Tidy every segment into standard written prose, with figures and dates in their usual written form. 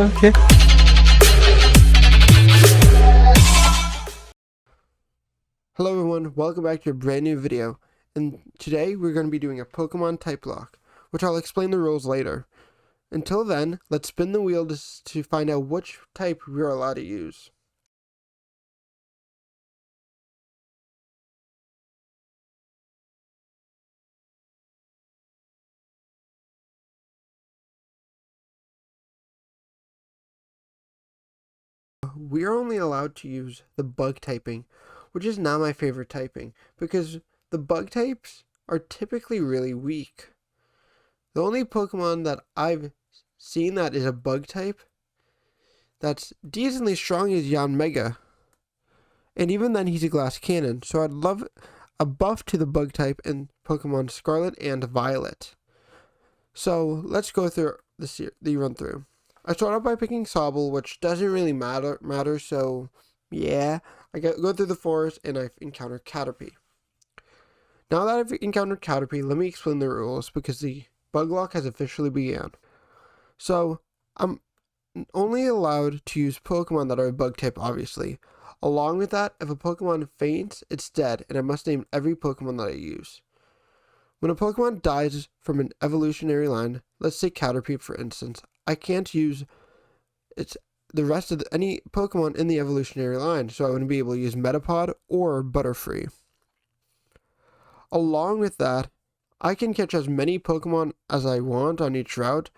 Okay. Hello everyone, welcome back to a brand new video, and today we're going to be doing a Pokemon TypeLocke, which I'll explain the rules later. Until then, let's spin the wheel to find out which type we're allowed to use. We are only allowed to use the bug typing, which is not my favorite typing, because the bug types are typically really weak. The only Pokemon that I've seen that is a bug type that's decently strong is Yanmega. And even then, he's a glass cannon, so I'd love a buff to the bug type in Pokemon Scarlet and Violet. So let's go through the run through. I start out by picking Sobble, which doesn't really matter. So yeah, I go through the forest and I encounter Caterpie. Now that I've encountered Caterpie, let me explain the rules because the bug lock has officially begun. So I'm only allowed to use Pokemon that are a bug type, obviously. Along with that, if a Pokemon faints, it's dead, and I must name every Pokemon that I use. When a Pokemon dies from an evolutionary line, let's say Caterpie for instance, I can't use the rest of any Pokemon in the evolutionary line, so I wouldn't be able to use Metapod or Butterfree. Along with that, I can catch as many Pokemon as I want on each route,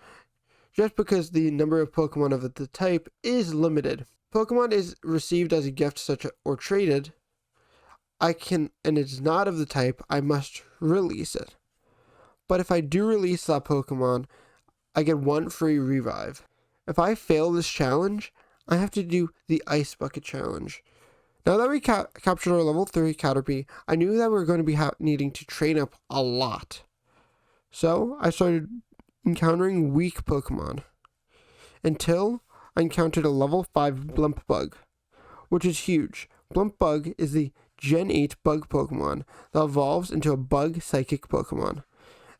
just because the number of Pokemon of the type is limited. Pokemon is received as a gift or traded, and it's not of the type, I must release it. But if I do release that Pokemon, I get one free revive. If I fail this challenge, I have to do the Ice Bucket Challenge. Now that we captured our level 3 Caterpie, I knew that we were going to be needing to train up a lot. So I started encountering weak Pokemon until I encountered a level 5 Blumpbug, which is huge. Blumpbug is the Gen 8 bug Pokemon that evolves into a bug psychic Pokemon.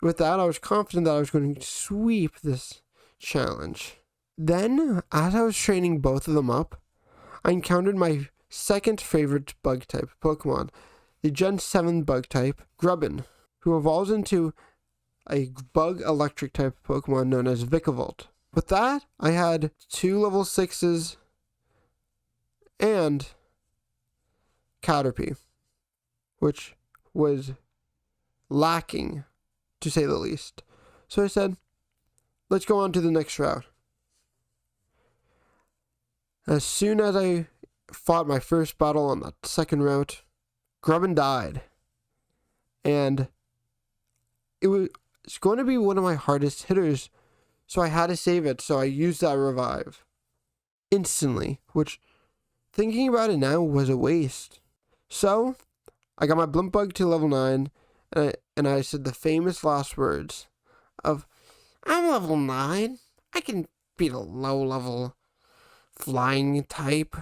With that, I was confident that I was going to sweep this challenge. Then, as I was training both of them up, I encountered my second favorite bug type Pokemon, the Gen 7 bug type, Grubbin, who evolves into a bug electric type Pokemon known as Vikavolt. With that, I had 2 level 6s and Caterpie, which was lacking, to say the least. So I said, let's go on to the next route. As soon as I fought my first battle on that second route, Grubbin died. And it's going to be one of my hardest hitters, so I had to save it, so I used that revive instantly, which, thinking about it now, was a waste. So I got my Blumpbug to level 9, and I said the famous last words of, I'm level 9, I can beat a low level flying type,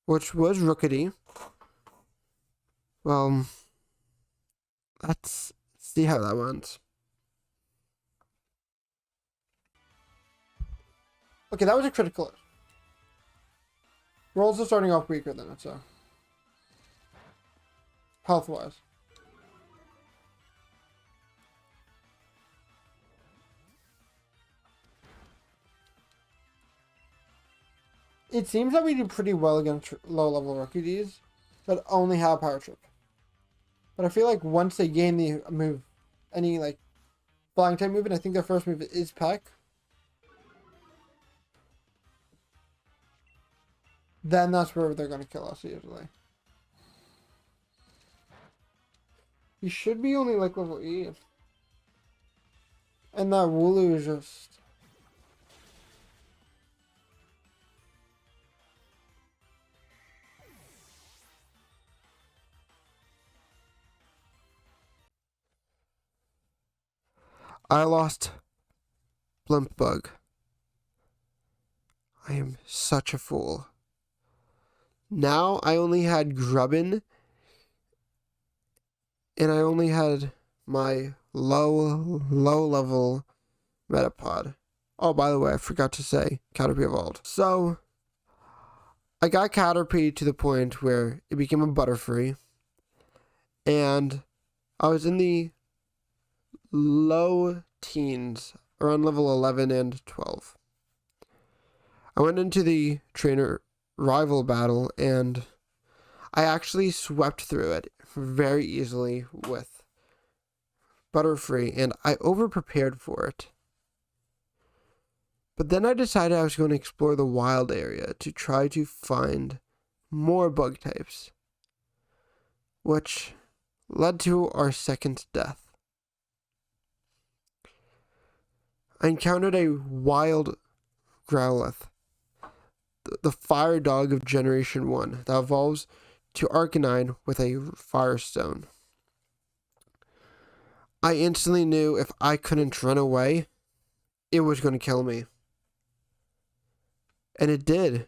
which was Rookity. Well, let's see how that went. Okay, that was a critical. We're also starting off weaker than it, so. Health-wise. It seems that we do pretty well against low-level rookies that only have Power Trip. But I feel like once they gain the move, any like flying type move, and I think their first move is Peck, then that's where they're going to kill us usually. You should be only like level 8. And that Wooloo is just... I lost Blumpbug. I am such a fool. Now I only had Grubbin, and I only had my low level Metapod. Oh, by the way, I forgot to say Caterpie evolved. So I got Caterpie to the point where it became a Butterfree, and I was in the low teens, around level 11 and 12. I went into the trainer rival battle, and I actually swept through it very easily with Butterfree, and I over-prepared for it. But then I decided I was going to explore the wild area to try to find more bug types, which led to our second death. I encountered a wild Growlithe, the fire dog of Generation 1, that evolves to Arcanine with a Firestone. I instantly knew if I couldn't run away, it was going to kill me. And it did.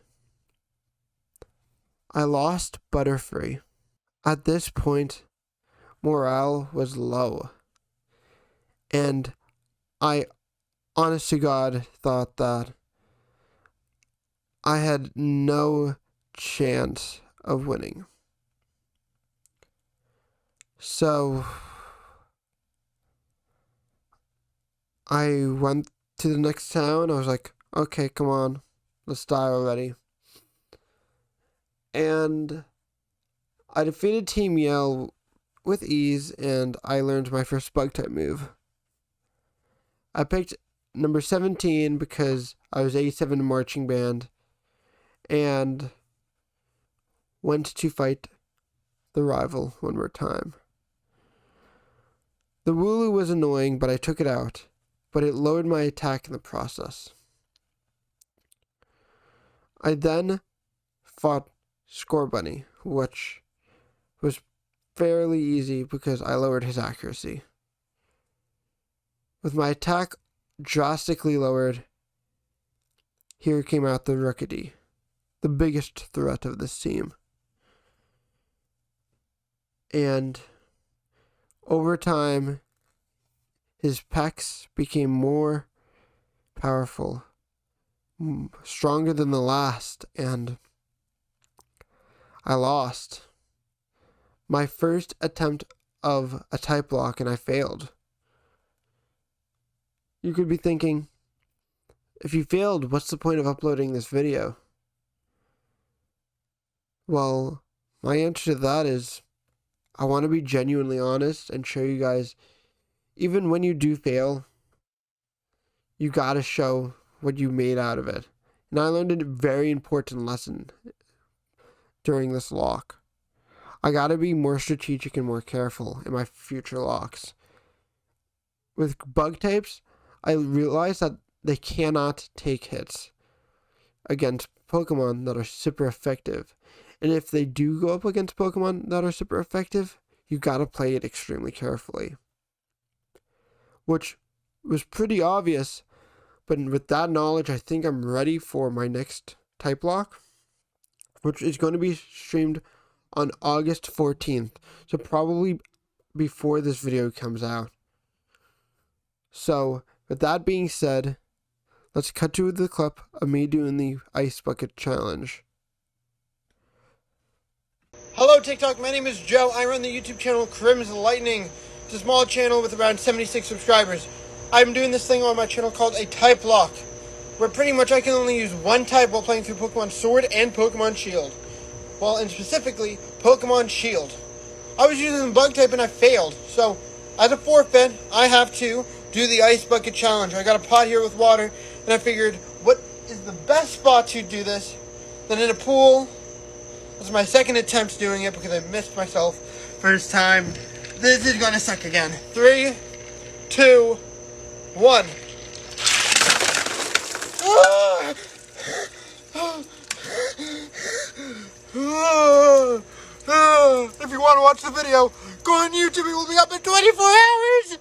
I lost Butterfree. At this point, morale was low. And I, honest to God, thought that I had no chance of winning. So I went to the next town. I was like, okay, come on, let's die already. And I defeated Team Yell with ease, and I learned my first bug type move. I picked number 17 because I was 87 in marching band, and went to fight the rival one more time. The Wooloo was annoying, but I took it out, but it lowered my attack in the process. I then fought Scorbunny, which was fairly easy because I lowered his accuracy. With my attack drastically lowered, here came out the Rookidee, the biggest threat of this team. And over time, his pecs became more powerful, stronger than the last, and I lost my first attempt of a TypeLocke, and I failed. You could be thinking, if you failed, what's the point of uploading this video? Well, my answer to that is, I want to be genuinely honest and show you guys, even when you do fail, you gotta show what you made out of it. And I learned a very important lesson during this lock. I gotta be more strategic and more careful in my future locks. With bug types, I realized that they cannot take hits against Pokemon that are super effective. And if they do go up against Pokemon that are super effective, you gotta play it extremely carefully. Which was pretty obvious, but with that knowledge, I think I'm ready for my next TypeLocke, which is going to be streamed on August 14th. So probably before this video comes out. So, with that being said, let's cut to the clip of me doing the Ice Bucket Challenge. Hello TikTok, my name is Joe. I run the YouTube channel Crimson Lightning. It's a small channel with around 76 subscribers. I'm doing this thing on my channel called a TypeLocke, where pretty much I can only use one type while playing through Pokemon Sword and Pokemon Shield. Well, and specifically, Pokemon Shield. I was using the bug type and I failed. So, as a forfeit, I have to do the Ice Bucket Challenge. I got a pot here with water, and I figured, what is the best spot to do this than in a pool? This is my second attempt doing it because I missed myself first time. This is gonna suck again. 3, 2, 1. If you want to watch the video, go on YouTube. It will be up in 24 hours.